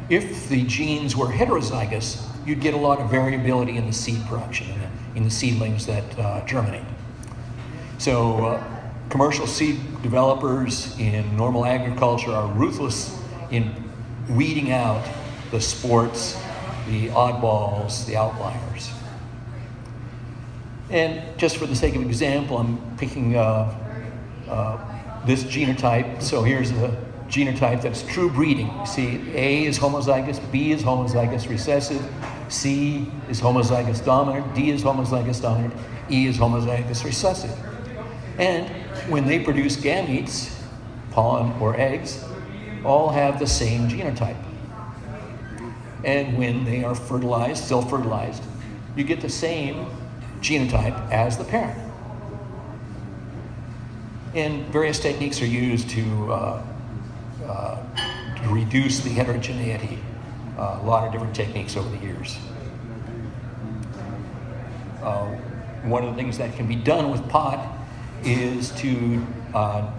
If the genes were heterozygous, you'd get a lot of variability in the seed production, in the seedlings that germinate. So commercial seed developers in normal agriculture are ruthless in weeding out the sports, the oddballs, the outliers. And just for the sake of example, I'm picking this genotype. So here's a genotype that's true breeding. You see, A is homozygous, B is homozygous recessive, C is homozygous dominant, D is homozygous dominant, E is homozygous recessive. And when they produce gametes, pollen or eggs, all have the same genotype. And when they are fertilized, still fertilized, you get the same genotype as the parent. And various techniques are used to reduce the heterogeneity. A lot of different techniques over the years. One of the things that can be done with pot is to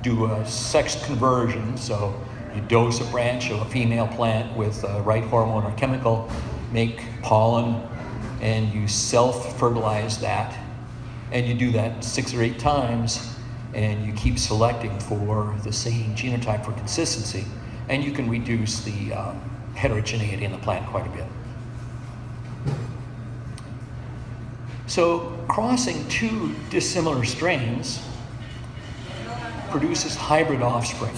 do a sex conversion. So you dose a branch of a female plant with the right hormone or chemical, make pollen, and you self-fertilize that. And you do that 6 or 8 times, and you keep selecting for the same genotype for consistency, and you can reduce the heterogeneity in the plant quite a bit. So crossing 2 dissimilar strains produces hybrid offspring.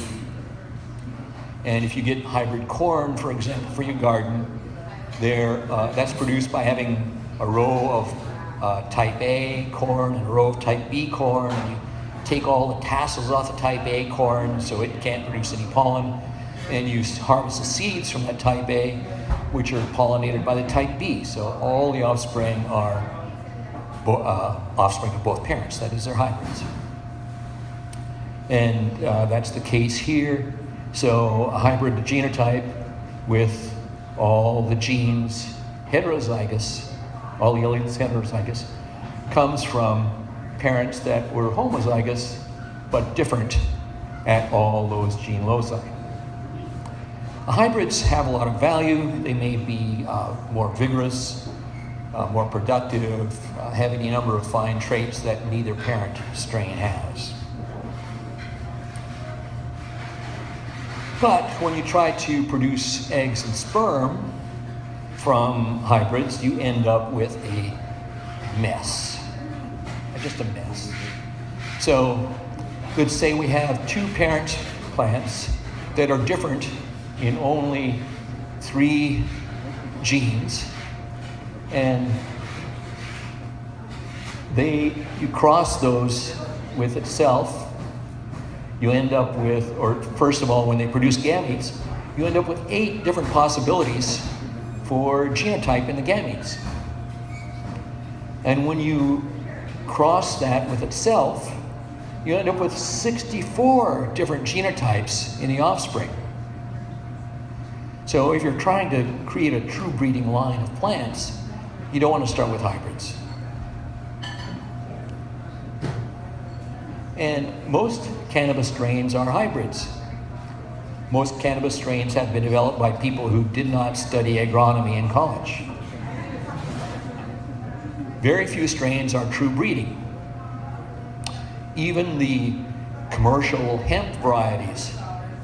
And if you get hybrid corn, for example, for your garden, that's produced by having a row of type A corn and a row of type B corn. And you take all the tassels off the type A corn so it can't produce any pollen, and you harvest the seeds from that type A, which are pollinated by the type B. So all the offspring are offspring of both parents, that is, they're hybrids. And that's the case here. So a hybrid genotype with all the genes heterozygous, all the alleles heterozygous, comes from parents that were homozygous but different at all those gene loci. Hybrids have a lot of value. They may be more vigorous, more productive, have any number of fine traits that neither parent strain has. But when you try to produce eggs and sperm from hybrids, you end up with a mess. Just a mess. So let's say we have 2 parent plants that are different in only 3 genes, and you cross those with itself. You end up with, or first of all, when they produce gametes, you end up with 8 different possibilities for genotype in the gametes. And when you cross that with itself, you end up with 64 different genotypes in the offspring. So if you're trying to create a true breeding line of plants, you don't want to start with hybrids. And most cannabis strains are hybrids. Most cannabis strains have been developed by people who did not study agronomy in college. Very few strains are true breeding. Even the commercial hemp varieties,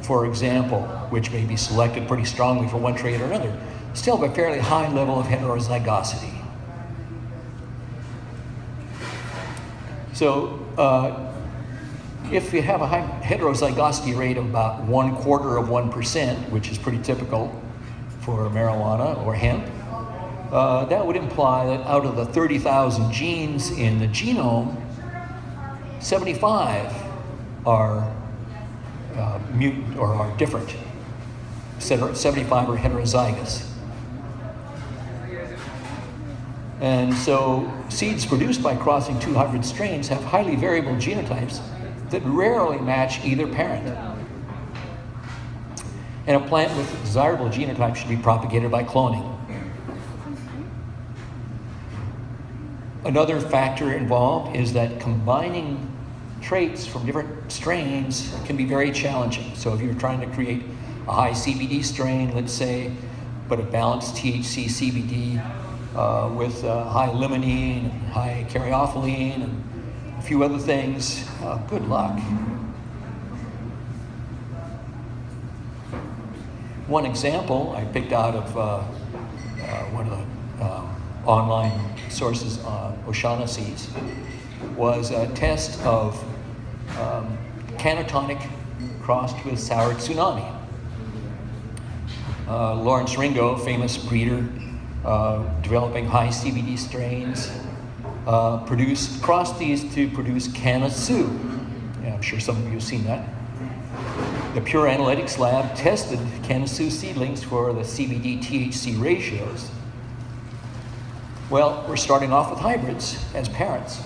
for example, which may be selected pretty strongly for one trait or another, still have a fairly high level of heterozygosity. So if you have a high heterozygosity rate of about 0.25%, which is pretty typical for marijuana or hemp, that would imply that out of the 30,000 genes in the genome, 75 are mutant or are different. 75 are heterozygous. And so seeds produced by crossing 2 hybrid strains have highly variable genotypes that rarely match either parent. And a plant with desirable genotype should be propagated by cloning. Another factor involved is that combining traits from different strains can be very challenging. So if you're trying to create a high CBD strain, let's say, but a balanced THC CBD with high limonene and high caryophyllene and a few other things. Good luck. One example I picked out of one of the online sources on O'Shaughnessy's was a test of Cannatonic crossed with Sour Tsunami. Lawrence Ringo, famous breeder, developing high CBD strains, crossed these to produce Canna Sue. Yeah, I'm sure some of you have seen that. The Pure Analytics Lab tested Canna Sue seedlings for the CBD-THC ratios. Well, we're starting off with hybrids as parents.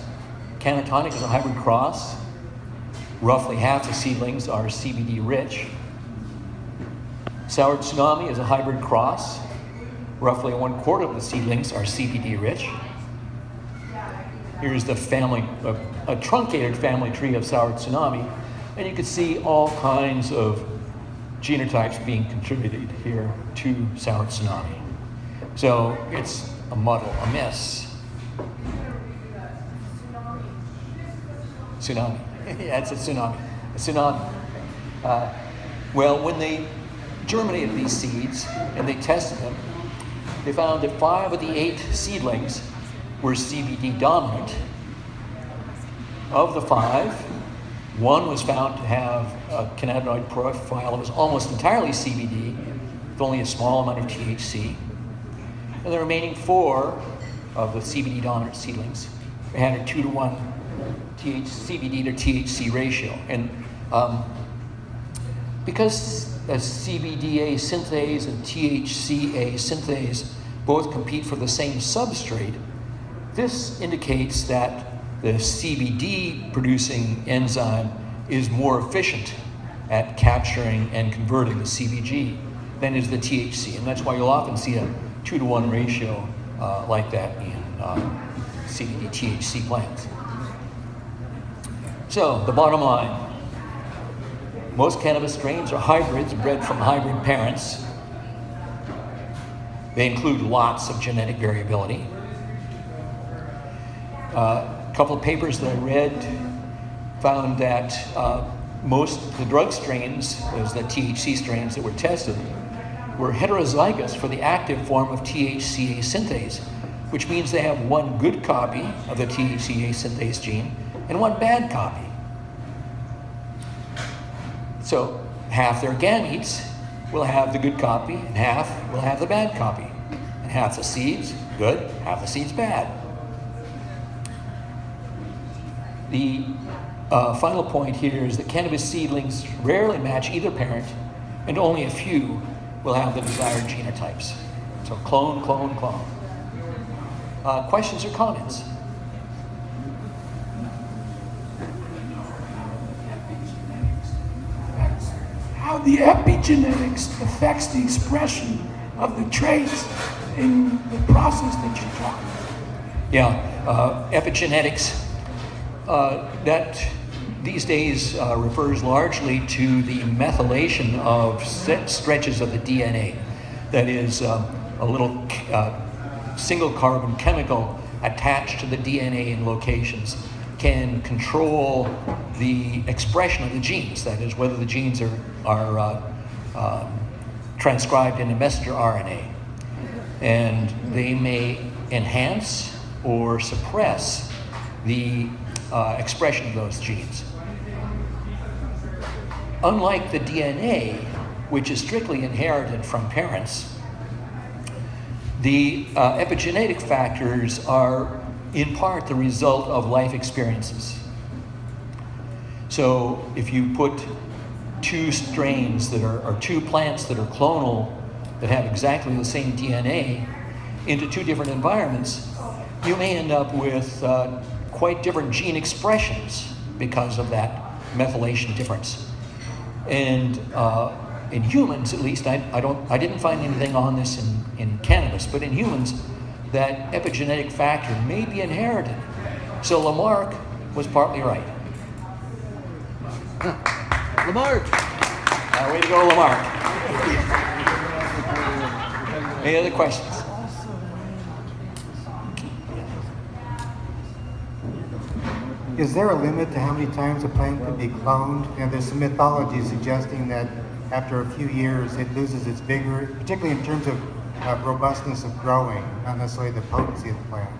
Cannatonic is a hybrid cross. Roughly half the seedlings are CBD rich. Sour Tsunami is a hybrid cross. Roughly 1/4 of the seedlings are CBD rich. Here's the family, a truncated family tree of Sour Tsunami, and you can see all kinds of genotypes being contributed here to Sour Tsunami. So it's a muddle, a mess. Tsunami. Yeah, it's a tsunami. A tsunami. Well, when they germinated these seeds and they tested them, they found that 5 of the 8 seedlings were CBD dominant. Of the 5, 1 was found to have a cannabinoid profile that was almost entirely CBD, with only a small amount of THC. And the remaining 4 of the CBD dominant seedlings had a 2-to-1 CBD to THC ratio. And because a CBDA synthase and THCA synthase both compete for the same substrate, this indicates that the CBD producing enzyme is more efficient at capturing and converting the CBG than is the THC. And that's why you'll often see a 2-to-1 ratio like that in CBD THC plants. So the bottom line, most cannabis strains are hybrids bred from hybrid parents. They include lots of genetic variability. A couple of papers that I read found that most of the drug strains, those the THC strains that were tested, were heterozygous for the active form of THCA synthase, which means they have one good copy of the THCA synthase gene and one bad copy. So half their gametes will have the good copy and half will have the bad copy. And half the seeds good, half the seeds bad. The final point here is that cannabis seedlings rarely match either parent, and only a few will have the desired genotypes. So clone, clone, clone. Questions or comments? How the epigenetics affects the expression of the traits in the process that you're talking about. Yeah, epigenetics, that these days refers largely to the methylation of stretches of the DNA. That is a little single carbon chemical attached to the DNA in locations can control the expression of the genes. That is, whether the genes are transcribed in a messenger RNA. And they may enhance or suppress the expression of those genes. Unlike the DNA, which is strictly inherited from parents, the epigenetic factors are in part the result of life experiences. So if you put 2 strains that are 2 plants that are clonal, that have exactly the same DNA, into 2 different environments, you may end up with quite different gene expressions because of that methylation difference. And in humans, at least, I didn't find anything on this in cannabis, but in humans, that epigenetic factor may be inherited. So Lamarck was partly right. Lamarck! Way to go, Lamarck. Any other questions? Is there a limit to how many times a plant can be cloned? And there's some mythology suggesting that after a few years it loses its vigor, particularly in terms of robustness of growing, not necessarily the potency of the plant.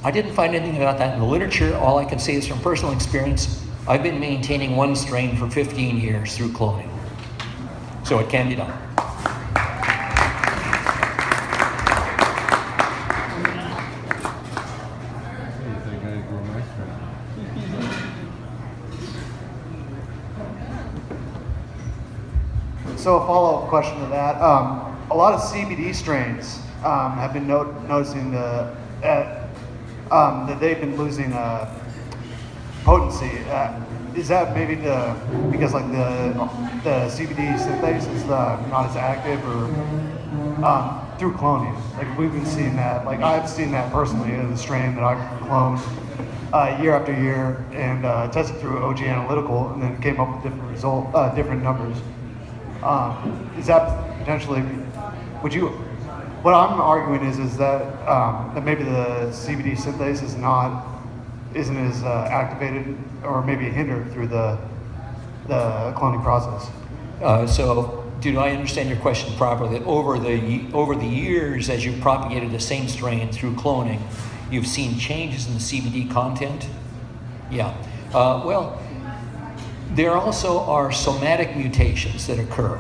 I didn't find anything about that in the literature. All I can say is from personal experience, I've been maintaining one strain for 15 years through cloning. So it can be done. So a follow-up question to that. A lot of CBD strains have been noticing that they've been losing potency. Is that maybe because like the CBD synthase is not as active, or through cloning? Like we've been seeing that. Like I've seen that personally in the strain that I've cloned year after year and tested through OG Analytical, and then came up with different numbers. Is that potentially? What I'm arguing is that that maybe the CBD synthase isn't as activated, or maybe hindered through the cloning process. So, did I understand your question properly? That over the years, as you propagated the same strain through cloning, you've seen changes in the CBD content? Yeah. Well, there also are somatic mutations that occur.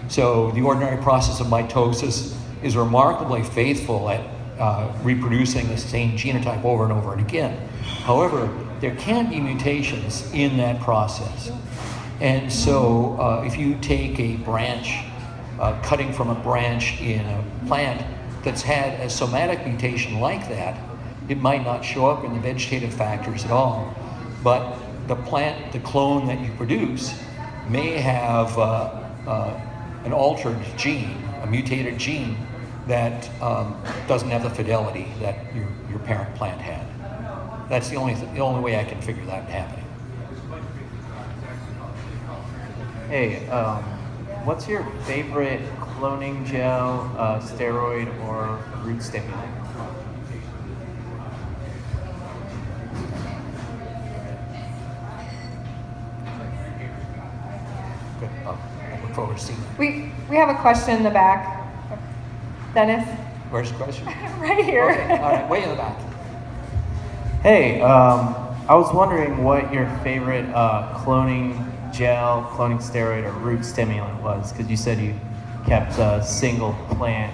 So the ordinary process of mitosis is remarkably faithful at reproducing the same genotype over and over and again. However, there can be mutations in that process. And so if you take a branch, cutting from a branch in a plant that's had a somatic mutation like that, it might not show up in the vegetative factors at all. But the plant, the clone that you produce, may have an altered gene, a mutated gene that doesn't have the fidelity that your parent plant had. That's the only way I can figure that happening. Hey, what's your favorite cloning gel, steroid, or root stimulant? Good. I look forward to seeing that. We have a question in the back. Dennis? Where's the question? Right here. Okay, all right, way in the back. Hey, I was wondering what your favorite cloning gel, cloning steroid, or root stimulant was, because you said you kept a single plant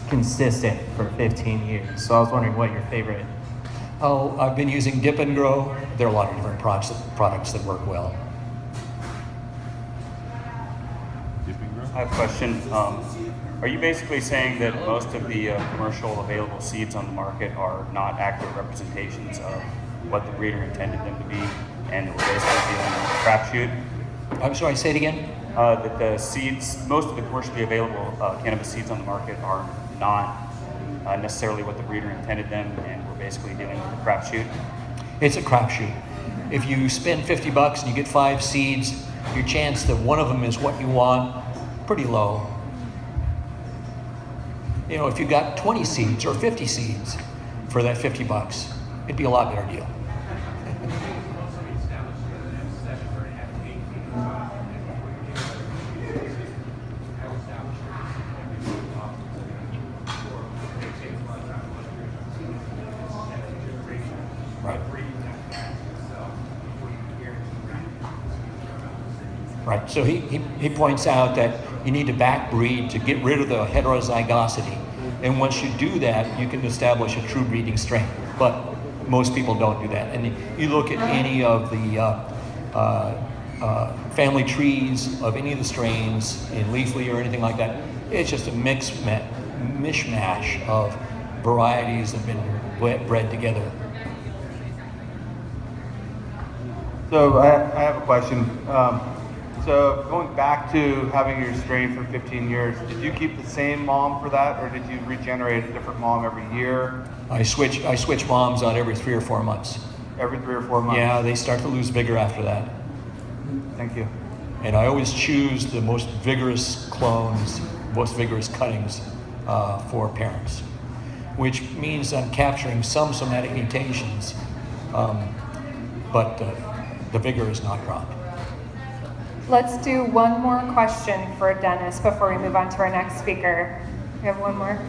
consistent for 15 years. So I was wondering what your favorite. Oh, I've been using Dip and Grow. There are a lot of different products that work well. I have a question. Are you basically saying that most of the commercial available seeds on the market are not accurate representations of what the breeder intended them to be, and that we're basically dealing with a crapshoot? I'm sorry, say it again? That the seeds, most of the commercially available cannabis seeds on the market are not necessarily what the breeder intended them, and we're basically dealing with a crapshoot? It's a crapshoot. If you spend $50 and you get 5 seeds, your chance that one of them is what you want, pretty low. You know, if you got 20 seeds or 50 seeds for that $50, it'd be a lot better deal. Right. Right. So he points out that you need to backbreed to get rid of the heterozygosity. And once you do that, you can establish a true breeding strain. But most people don't do that. And you look at any of the family trees of any of the strains in Leafly or anything like that, it's just a mishmash of varieties that have been bred together. So I have a question. So going back to having your strain for 15 years, did you keep the same mom for that, or did you regenerate a different mom every year? I switch moms on every 3 or 4 months. Every 3 or 4 months? Yeah, they start to lose vigor after that. Thank you. And I always choose the most vigorous clones most vigorous cuttings for parents, which means I'm capturing some somatic mutations, but the vigor is not dropped. Let's do one more question for Dennis before we move on to our next speaker. We have one more.